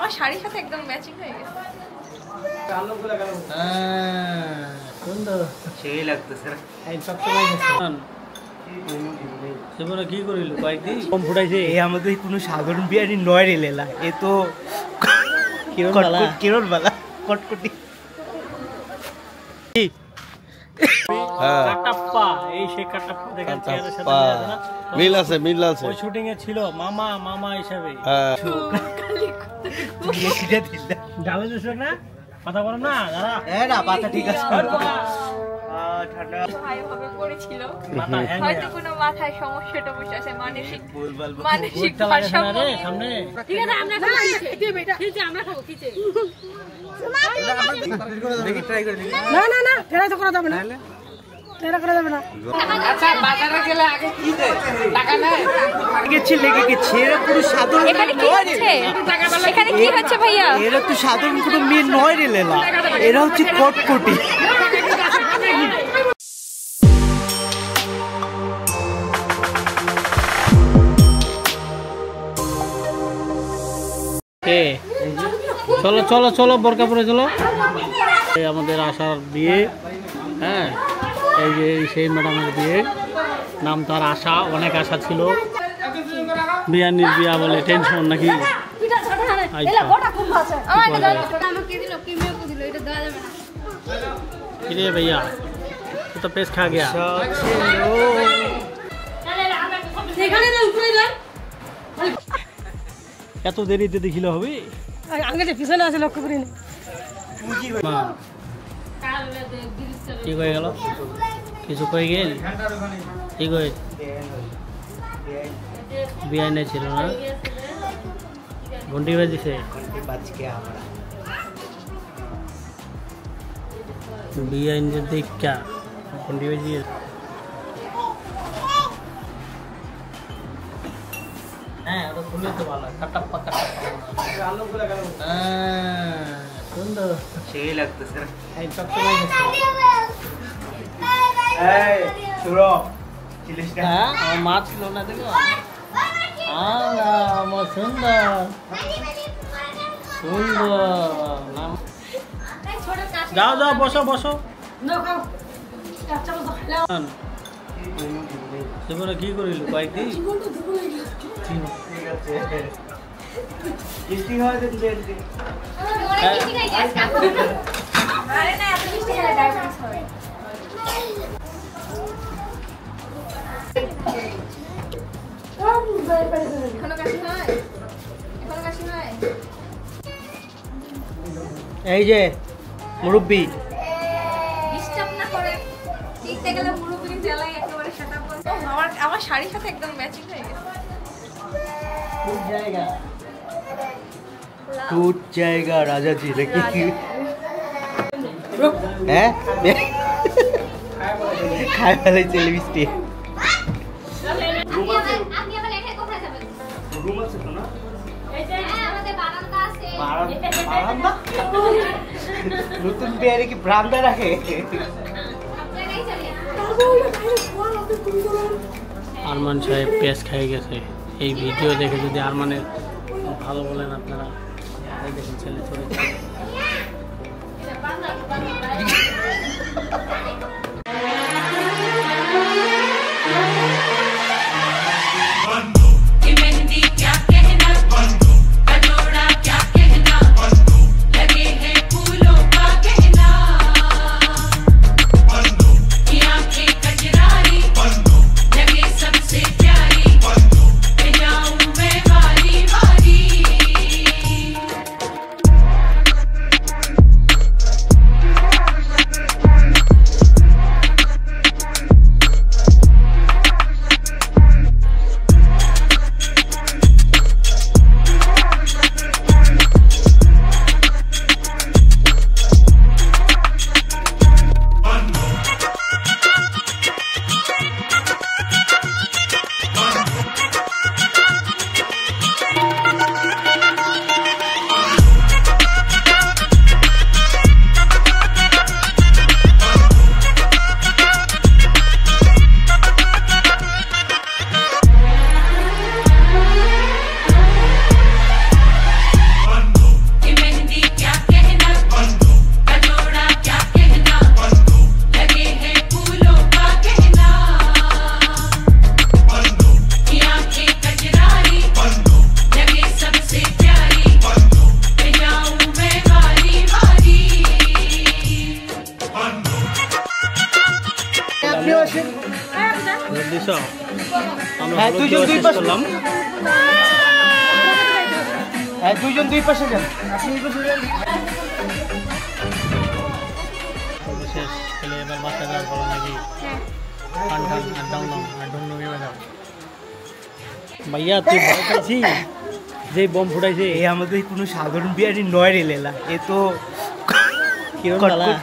আমার শাড়ির সাথে একদম ম্যাচিং হয়ে গেছে। সুন্দর সেই লাগতেছে এই সবসময় সেবরা কি করিল কয়েকদিন কম ফুটাইছে। এই আমাদের কোনো সাধারণ বিয়ারি নয় রে লেলা, এ তো কিরণ বালা কটকটি। কাটাপ্পা, এই সেই কাটাপ্পা দেখেন চেহারার সাথে মিল আছে মিল আছে। ওই শুটিং এ ছিল মামা মামা হিসাবে। ডালে দিছ না কথা বলো না দাদা। হ্যাঁ না পাতা ঠিক আছে। ঠান্ডা ভাই হবে পড়েছিল, হয়তো কোনো মাথায় সমস্যাটা বসে আছে, মানসিক ভারসাম্য সামনে। ঠিক আছে আমরা খাবো খিচে, আমরা খাবো খিচে। দেখি ট্রাই করে দেখি। না না না ফেরা তো করা যাবে না, ফেরা করা যাবে না। আচ্ছা বাজারে গেলে আগে কি দেয় টাকা নেয়? গেছে লেগে গেছে, এরা পুরো সাধারণ এখানে কি হচ্ছে? এখানে কি হচ্ছে ভাইয়া? এরা তো সাধারণ কোনো মেয়ে নয় রে লেলা, এরা হচ্ছে কটকটি। চলো চলো চলো বোরকা পরে চলো। এই আমাদের আশার বিয়ে, হ্যাঁ এই যে সেই ম্যাডামের বিয়ে, নাম তার আশা, অনেক আশা ছিল। বিয়ানির বিয়া বলে টেনশন নাকি? কিরে ভাইয়া তো পেস খা গিয়া। এত দেরিতে দেখিলে হবে? আগে যে পিছনে আছে লক্ষ্য করিনি। কি কয়ে গেল? কিছু কয়ে গেল? কি কয়ে? বিয়ে নাই ছিল না, ঘন্টি বাজিছে। বিয়ে দেখা ঘন্টি বাজিয়ে হ্যাঁ ওটা খুলে তো ভালো। কাটাপ্পা কাটাপ্পা সুন্দর সেই লাগতেছে এই সবসময় আমার মা ছিল না দেখো। আমার সুন্দর সুন্দর নাম। যাও যাও বসো বসো। সেবরা কি করিল কয়েকদিন? ঠিক আছে মিষ্টি হয় তো তুই আরে না এত মিষ্টি খেলে ডায়াবেটিস হবে। এখনো কাশি হয়? এখনো কাশি হয়? এই যে মুরব্বি ডিস্টার্ব না করে দেখতে গেলে মুরব্বির জ্বালায় একেবারে সেটআপ করে। আমার শাড়ির সাথে একদম ম্যাচিং হয়ে গেছে। টুট জায়গা রাজা জি নাকি? হ্যাঁ খাই ফেলাইছে লিপস্টিক। আপনি আবার এখানে কোথায় যাবেন? রুম আছে তো না? এই যে আমাদের বারান্দা আছে। বারান্দা? নতুন বিয়ারে কি বারান্দা রাখে? আপনারাই চলেন। আরমান সাহেব পেঁয়াজ খাই গেছে। এই ভিডিও দেখে যদি আরমানের ভালো বলেন আপনারা, দেখেন ছেলে চলে হ্যাঁ, দুইজন দুই পাশে করলাম। হ্যাঁ, দুইজন দুই পাশে যান। আপনি এই পাশে যান। শেষ খেলে এবার বাচ্চা যাওয়ার পর নাকি টান টান আর ডাউন ডাউন আর ঢুং ঢুং এবার যাও। ভাইয়া তুই ভয় পাইছি যে বম ফুটাইছে এ আমাদের কোনো সাধারণ বিয়ারি নয় রে লেলা, এ তো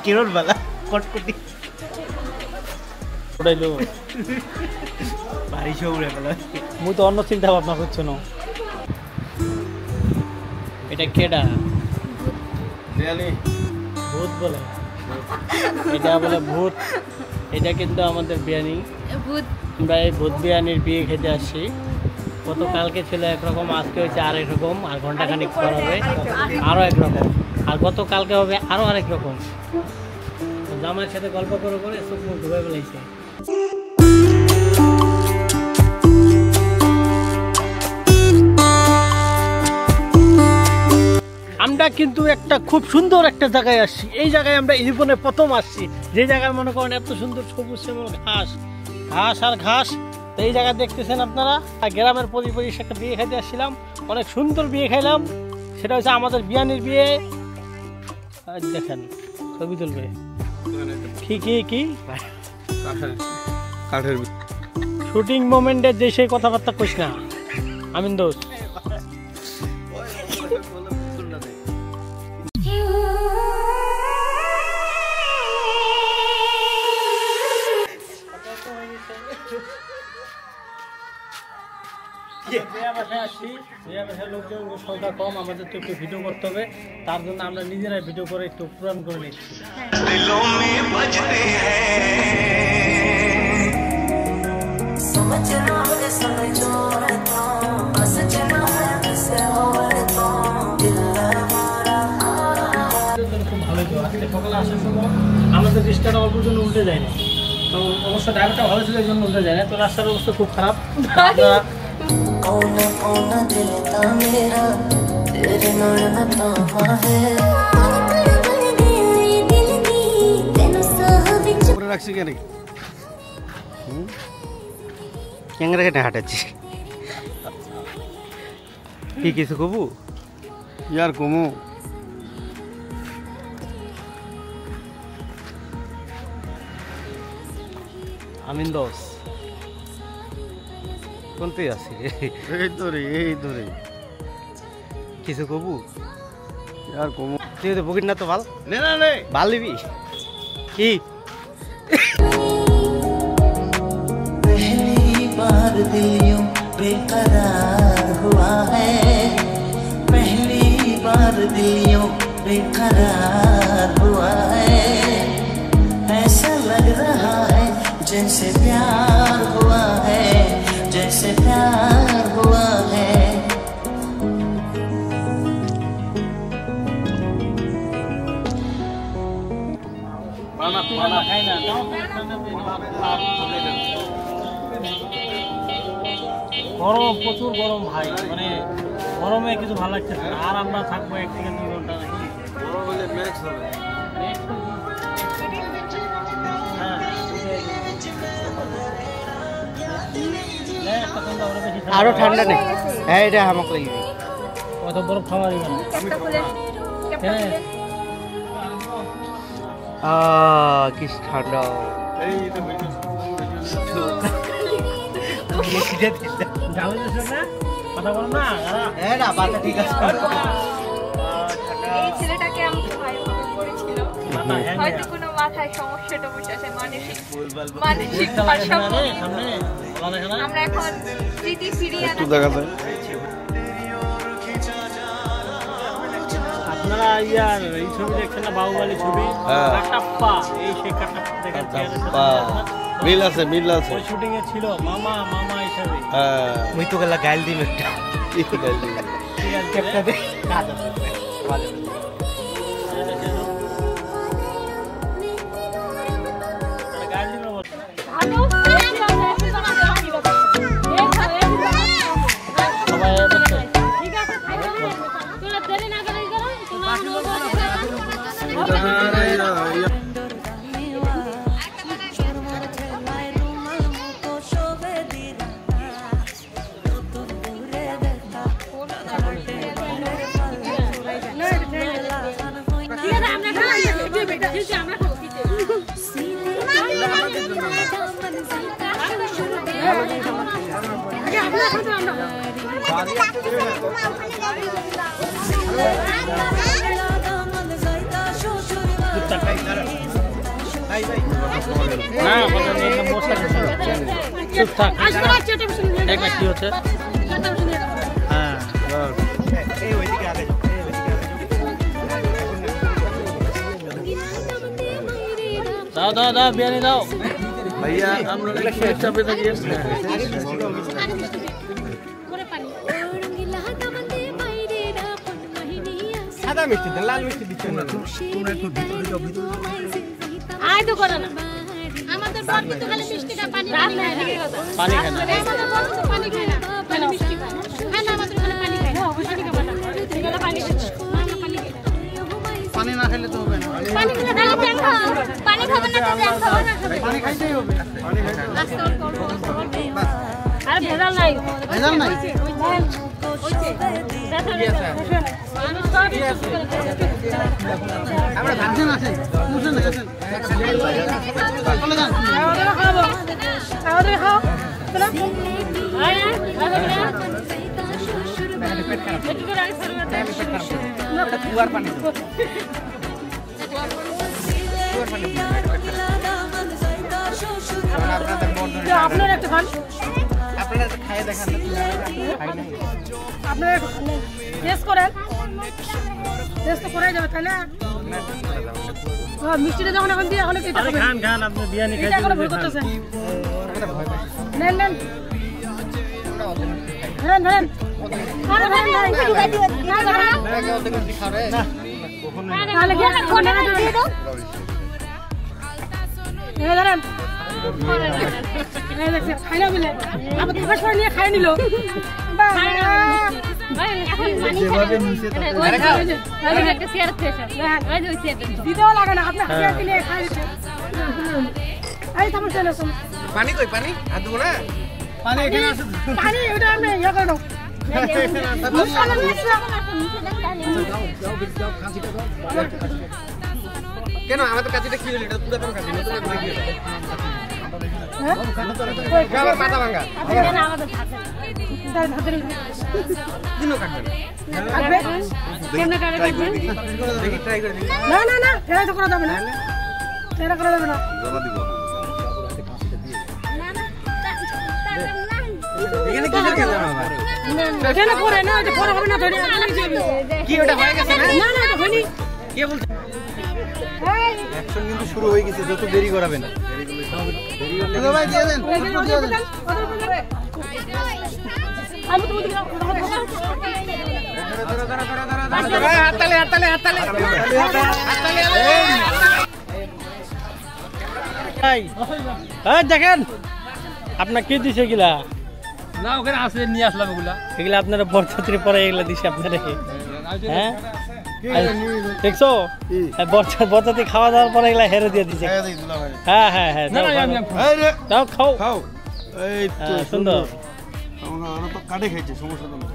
কিরণ বালা কটকটি ফুটাইলো। বাড়ি সৌরে বেলা। মুই তো অন্য চিন্তা ভাবনা করছো না। এটা কেডা? ভূত বলে, এটা বলে ভূত। এটা কিন্তু আমাদের বিরিয়ানি। ভূত আমরা এই ভূত বিরিয়ানির বিয়ে খেতে আসছি। গতকালকে ছিল একরকম, আজকে হয়েছে আরেক রকম, আর ঘন্টাখানিক পর হবে আরও একরকম, আর গতকালকে হবে আরও আরেক রকম। জামাইয়ের সাথে গল্প করে করে চোখ মুখ ধুয়ে ফেলাইছে। আমরা কিন্তু একটা খুব সুন্দর একটা জায়গায় আসছি। এই জায়গায় আমরা জীবনে প্রথম আসছি, যে জায়গায় মনে করেন এত সুন্দর সবুজ শ্যামল ঘাস, ঘাস আর ঘাস। তো এই জায়গা দেখতেছেন আপনারা, গ্রামের পরিবেশ একটা বিয়ে খাইতে আসছিলাম, অনেক সুন্দর বিয়ে খাইলাম। সেটা হচ্ছে আমাদের বিয়ানির বিয়ে। দেখেন ছবি তুলবে কি কি কি কাঠের শুটিং মোমেন্টের যে সেই কথাবার্তা কইস না আমিন দোস্ত। লোকজন সংখ্যা কম, আমাদের তো একটু ভিডিও করতে হবে, তার জন্য আমরা নিজেরাই ভিডিও করে একটু পূরণ করে নিচ্ছি। খুব ভালো ছিল, আজকে সকালে আসার সময় আমাদের রিক্সাটা অল্প জন্য উল্টে যায় না, তো অবশ্য ড্রাইভারটা ভালো ছিল এই জন্য উল্টে যায় না। তো রাস্তার অবস্থা খুব খারাপ। রাখছি কেন ক্যাংরা কেটে হাঁটাচ্ছি কি কিছু কবু ইয়ার কমু আমিন দোস কোনতে আছি এই ধরে কিছু কবু ইয়ার কমু তুই তো বকির না তো ভাল নে না নে ভাল দিবি কি पहली बार दिल यूं बेकरार हुआ है, पहली बार दिल यूं बेकरार हुआ है, ऐसा लग रहा है जैसे प्यार हुआ है, जैसे प्यार हुआ है। খাই না গরম, প্রচুর গরম ভাই, মানে গরমে কিছু ভালো লাগতেছে না। আর আমরা থাকবো 1 থেকে 2 ঘন্টা নাকি। আরো ঠান্ডা নেই। হ্যাঁ এটা হামক লাগবে কত বরফ খাওয়া দিবে না। হ্যাঁ কি ঠান্ডা যাও না কথা বল না। হ্যাঁ না বাতা ঠিক আছে। এই ছেলেটাকে আমাকে ভাই ভাবে করেছিল, হয়তো কোনো মাথায় সমস্যাটা বসে আছে, মানসিক ভারসাম্য। আমরা এখন স্মৃতি ফিরিয়ে একটু দেখা যায় আপনারা ইয়ার এই ছবি দেখছেন না, বাহুবলী ছবি, কাটাপ্পা, এই সেই কাটাপ্পা দেখেন মিল আছে মিল আছে ওই শুটিং এ ছিল মামা মামা হিসাবে। হ্যাঁ মুই তো গেলা গাইল দিম একটা কি গাল দিবি? একটা দে না চুপ থাক কি হচ্ছে হ্যাঁ দাও দাও দাও বিরিয়ানি দাও भैया हम लोग चाबी दीजिए সাদা মিষ্টি দেন, লাল মিষ্টি দিচ্ছেন না। আয় তো করে না আমাদের বড় কিন্তু খালি মিষ্টিটা পানি পানি খায় না পানি খায় না আমাদের বড় তো পানি খায় না খালি মিষ্টি খায় খায় না আমাদের খালি পানি খায় না পানি খায় না এগুলো পানি খায় পানি না খেলে তো হবে না পানি খেলে তাহলে ব্যাং খাও পানি খাবে না তো ব্যাং খাবে না পানি খাইতেই হবে আর ভেজাল নাই ভেজাল নাই আমরা ভাবছেন আছেন বুঝছেন না আছেন চলে যান খাবো খাওয়া খাও চলো আয় আপনার একটা খান আপনারা খাইয়ে দেখান না, খাই নাই। আপনারা টেস্ট করেন টেস্ট তো করাই যাবে তাই না মিষ্টিটা যখন এখন দিয়ে এখন কি আরে খান খান আপনি বিরিয়ানি এটা খাইতে এখন ভুল করতেছেন নেন নেন ধরেন ধরেন আরে ধরেন না তাহলে কি কোনে দিয়ে দাও এই ধরেন এই দেখছেন খাইলা বলে আবার তো ফসফর নিয়ে খাই নিল দিতেও লাগে না আপনি হাতে কিনে খাই দিতে এই থামুন চলে আসুন পানি কই পানি হাত ধোবো না? পানি এখানে আছে পানি ওটা আমি ইয়ে করে দাও কেন আমাদের কাছে কি হলো? এটা পুরাতন কাছে, নতুন করে কি হলো? আবার পাতা ভাঙা দিনও কাটবে না। দেখি ট্রাই করে দেখি। না না না এটা তো করা যাবে না এটা করা যাবে না এখানে কি করে খেলাম আবার? কেন করে না এটা পরে হবে না ধরে কি ওটা হয়ে গেছে না? না না এটা হয়নি কে বলছে? এই অ্যাকশন কিন্তু শুরু হয়ে গেছে, যত দেরি করাবে না। ভাই দিয়ে দেন আমি তো বলি হাততালি হাততালি হাততালি এই দেখেন আপনার কি দিছে এগুলা না ওখানে আসলে নিয়ে আসলাম ওগুলা। এগুলা আপনারা বরযাত্রী পরে এগুলা দিছে আপনারা হ্যাঁ দেখছো বরযাত্রী খাওয়া দাওয়ার পরে এগুলা হেরে দিয়ে দিছে হ্যাঁ হ্যাঁ হ্যাঁ দাও খাও খাও এই তো হ্যাঁ, সুন্দর আমরা তো কাটে খাইছে, সমস্যা তো না।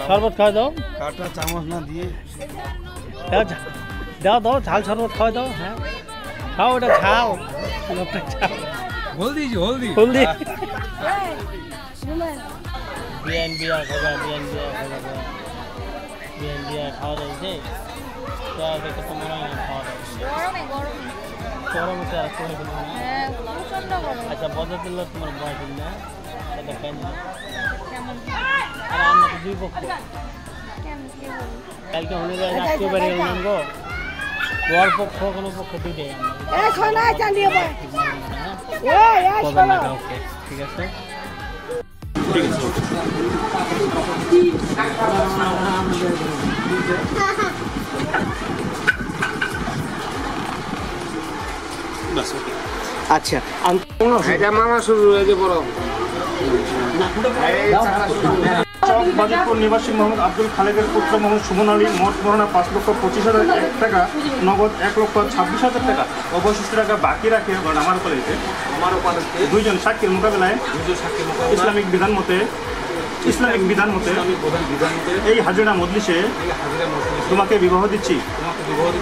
শরবত খাওয়া দাও কাটা চামচ না দিয়ে দাও দাও দাও ঝাল শরবত খাওয়া দাও হ্যাঁ খাও ওটা খাও লোকটা খাও হলদি হলদি হলদি বিয়ান বিয়া খাওয়া বিয়ান বিয়া খাওয়া বিয়ান বিয়া খাওয়া যাচ্ছে তো দেখে তো মনে হয় খাওয়া যাচ্ছে গরমে তো আর কোনো কোনো না আচ্ছা বদল দিল তোমার বয়ফ্রেন্ড না এটা কেন আর আমরা তো দুই পক্ষ কালকে হলে যায় আজকে বাড়ি এলাম গো ওর পক্ষ কোনো পক্ষ দুইটাই এই সোনা চাঁদি হবে এই আমরা ওকে ঠিক আছে আচ্ছা এটা মামা শুরু হয়ে যে বড় বাজিতপুর নিবাসী মোহাম্মদ আব্দুল খালেদের পুত্র মোহাম্মদ সুমন আলী মোট মরণা 5,25,001 টাকা, নগদ 1,26,000 টাকা, অবশিষ্ট টাকা বাকি রাখে আমার কলেজে দুইজন সাক্ষীর মোকাবেলায় ইসলামিক বিধান মতে এই হাজিরা মজলিসে তোমাকে বিবাহ দিচ্ছি,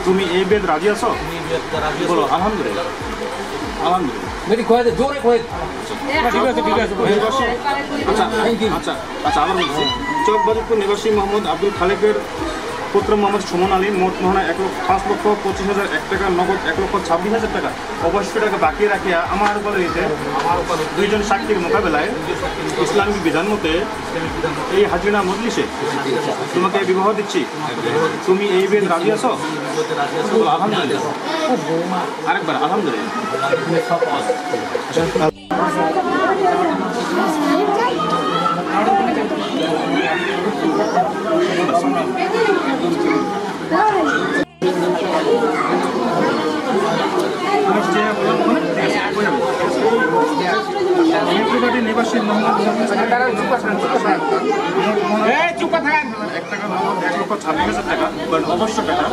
তুমি এই বেদ রাজি আছো? বলো আলহামদুলিল্লাহ। আলহামদুলিল্লাহ। মেরি খোয়া দে জোরে খোয়া ঠিক আছে নিবাসী আচ্ছা আবার বলছি চক বাজিতপুর নিবাসী মোহাম্মদ আব্দুল খালেকের পুত্র মোহাম্মদ সুমন আলী মোট মহানা 5,25,001 টাকা নগদ 1,26,000 টাকা অবশিষ্ট টাকা বাকি রাখিয়া আমার কলেজে দুইজন সাক্ষীর মোকাবেলায় ইসলামিক বিধান মতে এই হাজিরা মজলিসে তোমাকে বিবাহ দিচ্ছি, তুমি এই বিয়ে রাজি আছো? আলহামদুলিল্লাহ। আরেকবার আলহামদুলিল্লাহ। নিবাসী মোহাম্মদ 1,26,000 টাকা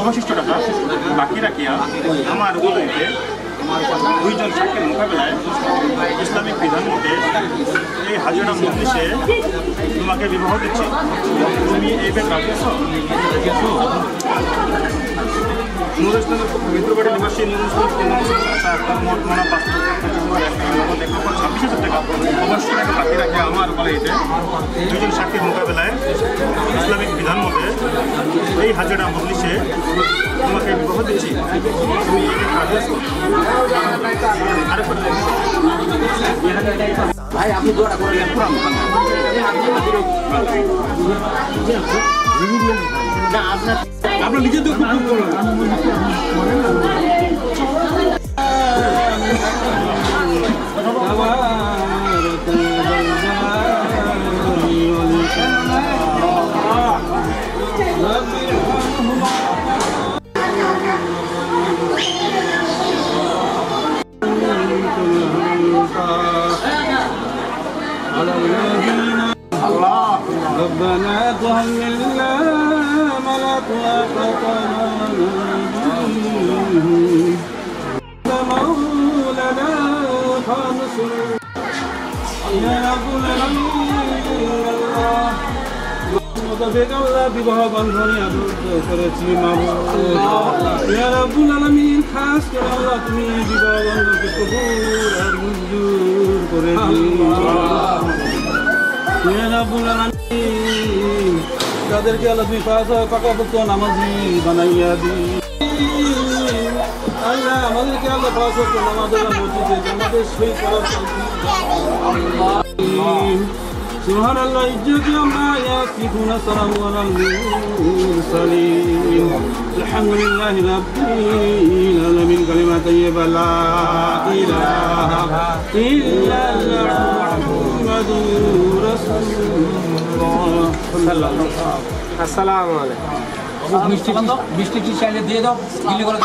অবশিষ্ট টাকা বাকি রাখিয়া আমার উদয়তে দুইজন সাক্ষীর মোকাবেলায় ইসলামিক বিধান মতে এই হাজিরা মজলিসে তোমাকে বিবাহ দিচ্ছি, তুমি এই বেদ রাজি আছো? নুর ইসলামের মিত্রবাড়ি নিবাসী নুর ইসলাম মোট মনা 5,26,000 টাকা অবশ্যই টাকা বাকি রাখে আমার কলেজে দুজন সাক্ষীর মোকাবেলায় ইসলামিক বিধান মতে এই হাজিরা মজলিসে তোমাকে বিবাহ দিচ্ছি, তুমি এই বেদ রাজি আছো? ভাই আপনি দোয়া করেন পুরো না আপনার নিজে তো খুব করলেন ربنا تحملنا ما لا طاقة لنا مولانا فانصرنا يا رب العالمين বিবাহ বন্ধনে আবদ্ধ করেছি মাবুদ ইয়া রাব্বুল আলামিন খাস করে আল্লাহ তুমি বিবাহ বন্ধনকে কবুল আর মঞ্জুর করে দিও ইয়া রাব্বুল আলামিন তাদেরকে আল্লাহ তুমি পাকাপোক্ত নামাজি বানাইয়া দিও আল্লাহ আমাদেরকে আল্লাহ পাকাপোক্ত নামাজের মসজিদে আমাদের সেই করার سبحان الله يجزي عما يصفون سلام على المرسلين الحمد لله رب العالمين كلمة طيبة لا إله إلا الله محمد رسول الله صلى الله عليه وسلم السلام عليكم মিষ্টি কি চাইলে দিয়ে দাও গিলে করে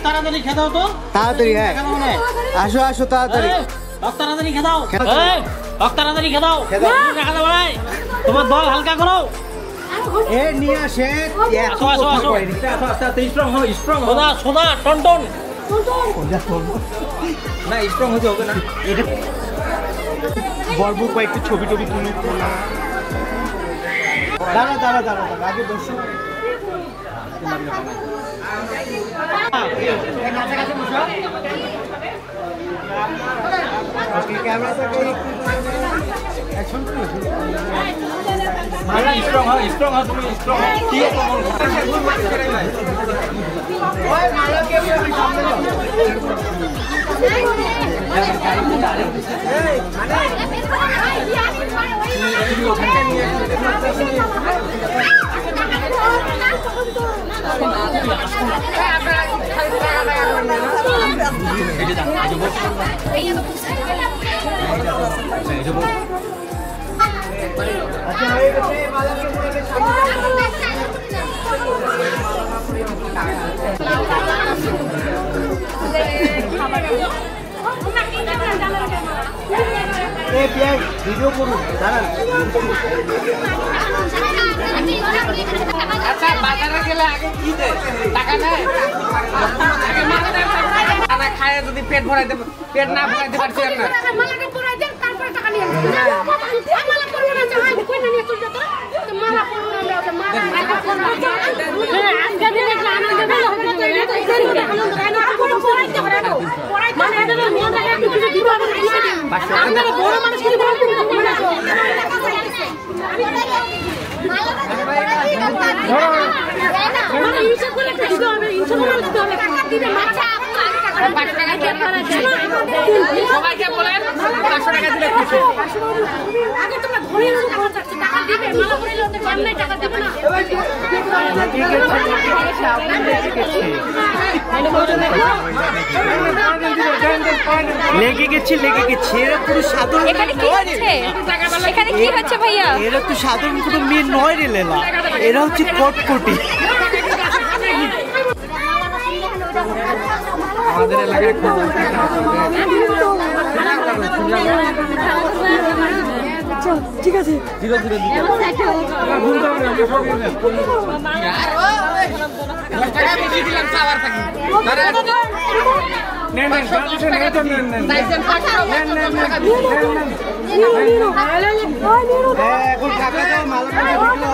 তাড়াতাড়ি খেদাও তো তাড়াতাড়ি হ্যাঁ আসো আসো তাড়াতাড়ি তাড়াতাড়ি খেদাও তাড়াতাড়ি খেদাও তোমার দল হালকা করো এ নিয়ে আসে সোদা টনটন না স্ট্রং হতে হবে না বলবো কয়েকটি ছবি টবি তুলে দাঁড়া দাঁড়া দাঁড়া আগে বসো ক্যামেরা থেকে অ্যাকশন করো স্ট্রং হয় তুমি স্ট্রং কি ওই মালাকে সামনে দাও খাবার ভিডিও করুন দাঁড়ান। আচ্ছা বাজারে গেলে আগে কি দেয়? টাকা নেয়? আগে মালা দেয়, টাকা খায় যদি পেট ভরাইতে পেট না ভরাইতে পারছি আমরা। মালাটা পরাই দেন তারপরে টাকা নিয়ে আসবেন। মালা পরবো না যাই কই না নিয়ে চলে যেত। তো মালা পরবো না আমরা মালা হ্যাঁ আজকে দিনে আনন্দ ভালো হবে না এটা আনন্দ রাইনা করে পরাইতে পারে না। মানে এটা মজা একটু কিছু দিব আমরা আমরা বড় মানুষ কি বলবো না মালা ইউজ করে একটা দিতে হবে ইউজ করে দিতে হবে টাকা দিবে মাছা সবাইকে বলেন 500 টাকা দিলে খুশি। আগে তোমরা ধরে টাকা দিবে মালা করে দিতে কেমনে টাকা দিবে না লেগে গেছে এরা পুরো সাধারণ এখানে কি হচ্ছে ভাইয়া? এরা তো সাধারণ কোনো মেয়ে নয় রে লেলা, এরা হচ্ছে কটকটি। আমাদের এলাকায় খুব ঠিক আছে টাকা বেশি দিলাম চাওয়ার থাকি এখন টাকা দাও, মালা করে দিতে হবে।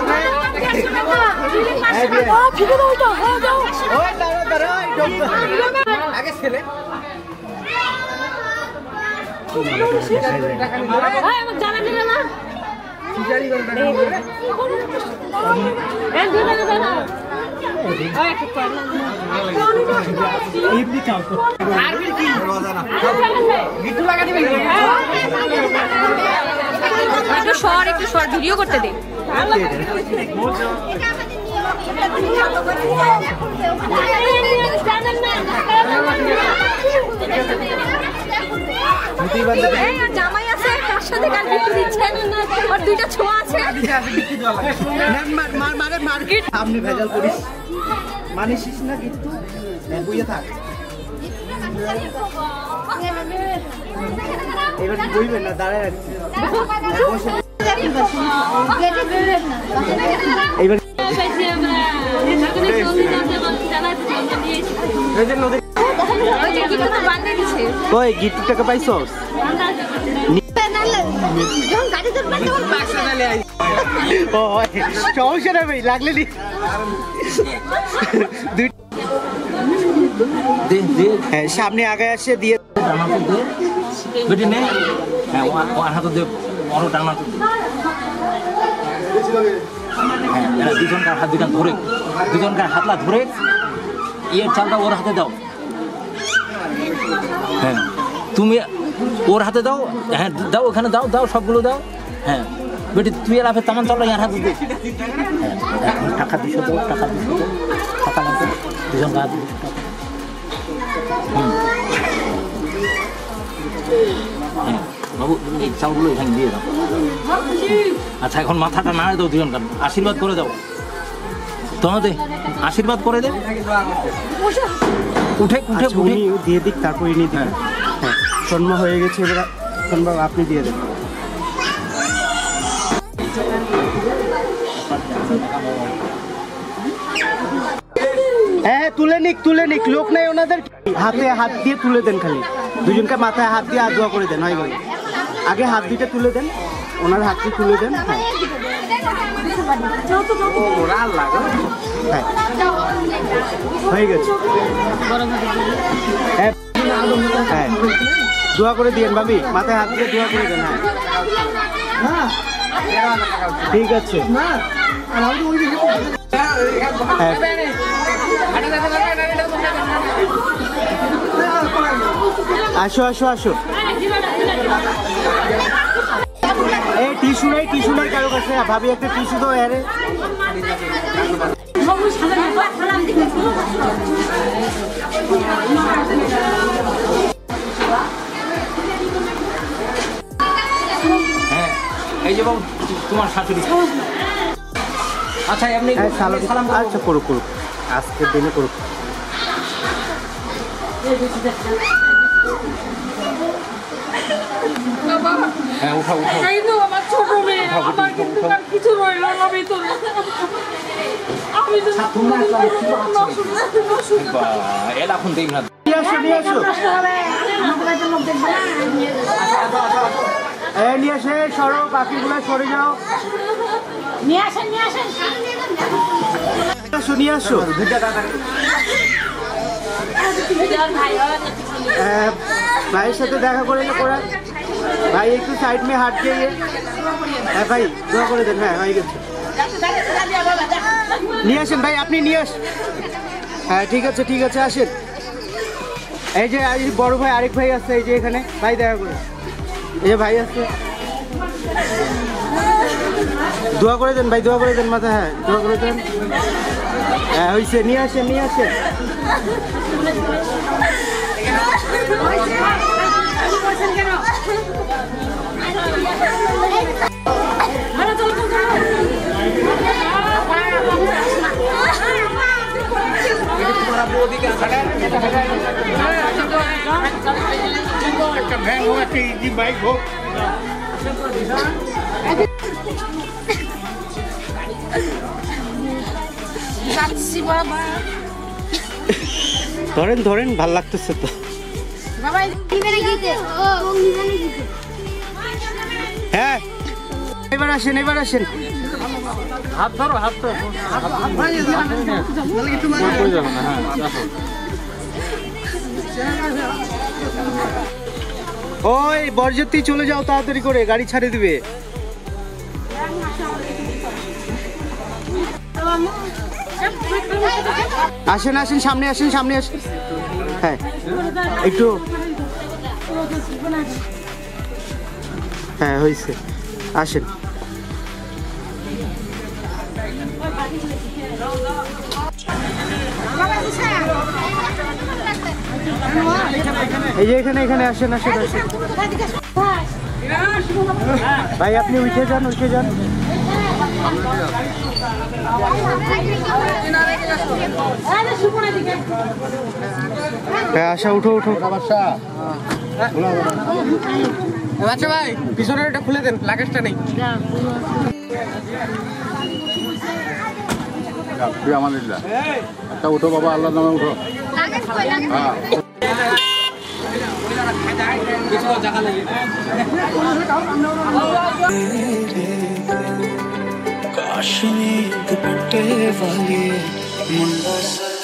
আগে ছেলে একটু শর্ট ভিডিও করতে দে। জামাই আছে তার সাথে গান বিক্রি দিচ্ছেন আর দুইটা ছোঁয়া আছে। মার্কেট আপনি ভেজাল করিস মানিস না কিন্তু বুঝে থাক। এবার বইবেন না, দাঁড়ায় রাখছি এবার ওই গিফট টাকা পাইছো? সমস্যা নেই ভাই, লাগলে নি সামনে আগে আসে দিয়ে বেটি নে হাতে দে বড় টানা হ্যাঁ দুজনকার হাত দুজন ধরে দুজনকার হাতলা ধরে ইয়ের চালটা ওর হাতে দাও। হ্যাঁ তুমি ওর হাতে দাও, হ্যাঁ দাও ওখানে দাও দাও সবগুলো দাও। হ্যাঁ বেটি তুই এলাফে তেমন চালটা ইয়ার হাতে দে। হ্যাঁ টাকা 200 দাও, টাকা 200 দাও, টাকা লাগবে দুজনকার হাতে 200 টাকা। হ্যাঁ বাবু এই চালগুলো এখানে দিয়ে দাও। আচ্ছা এখন মাথাটা নাড়ে দাও দুজনকার, আশীর্বাদ করে দাও। তোমাদের আশীর্বাদ করে দে, উঠে উঠে উঠে দিয়ে দিক তারপরে নিয়ে দিন। হ্যাঁ সন্মা হয়ে গেছে, এবার সন্মা আপনি দিয়ে দেন। হ্যাঁ তুলে নিক লোক নাই ওনাদের, হাতে হাত দিয়ে তুলে দেন, খালি দুজনকে মাথায় হাত দিয়ে দোয়া করে দেন। হয় গেল, আগে হাত দুইটা তুলে দেন, ওনার হাতটি তুলে দেন। হ্যাঁ হয়ে গেছে। হ্যাঁ হ্যাঁ দোয়া করে দিয়েন ভাবি, মাথায় হাত দিয়ে দোয়া করে দেন। হ্যাঁ ঠিক আছে। আসো আসো আসো। এই টিস্যু নাই কারো কাছে? ভাবি একটা টিস্যু দাও। আরে হ্যাঁ এই যে বাবু তোমার শাশুড়ি। আচ্ছা এমনি সালাম। আচ্ছা করুক আজকের দিনে করুক। বাবা হ্যাঁ উঠাও উঠাও এই তো আমার ছোট মেয়ে আমার কিন্তু আর কিছু রইল না ভিতরে আমি তো এলা এখন দেই না নিয়ে আসো নিয়ে আসে সরো বাকিগুলো সরে যাও নিয়ে আসেন নিয়ে আসো ভাইয়ের সাথে দেখা করে করা ভাই একটু সাইড में হাট দিয়ে হ্যাঁ ভাই দোয়া করে দেন হ্যাঁ হয়ে গেছে নিয়ে আসেন ভাই আপনি নিয়ে আসেন হ্যাঁ ঠিক আছে আসেন এই যে বড় ভাই আরেক ভাই আছে এই যে এখানে ভাই দেখা করে এই যে ভাই আছে দোয়া করে দেন ভাই দোয়া করে দেন মাথা হ্যাঁ দোয়া করে দেন হ্যাঁ হয়েছে নিয়ে আসেন একটা ভ্যান হোক একটা ইজি বাইক হোক ধরেন ভাল লাগতেছে তো হ্যাঁ এবার আসেন হাত ধরো ওই বরযাত্রী চলে যাও তাড়াতাড়ি করে গাড়ি ছাড়ে দিবে আসেন সামনে আসেন হ্যাঁ একটু হ্যাঁ হয়েছে আসেন এই যে এখানে আসেন ভাই আপনি উঠে যান হ্যাঁ আশা উঠো আচ্ছা ভাই পিছনের ওটা খুলে দেন লাগেজটা নেই একটা উঠো বাবা আল্লাহর নামে উঠো काश नींद पट्टे वाली मुंडा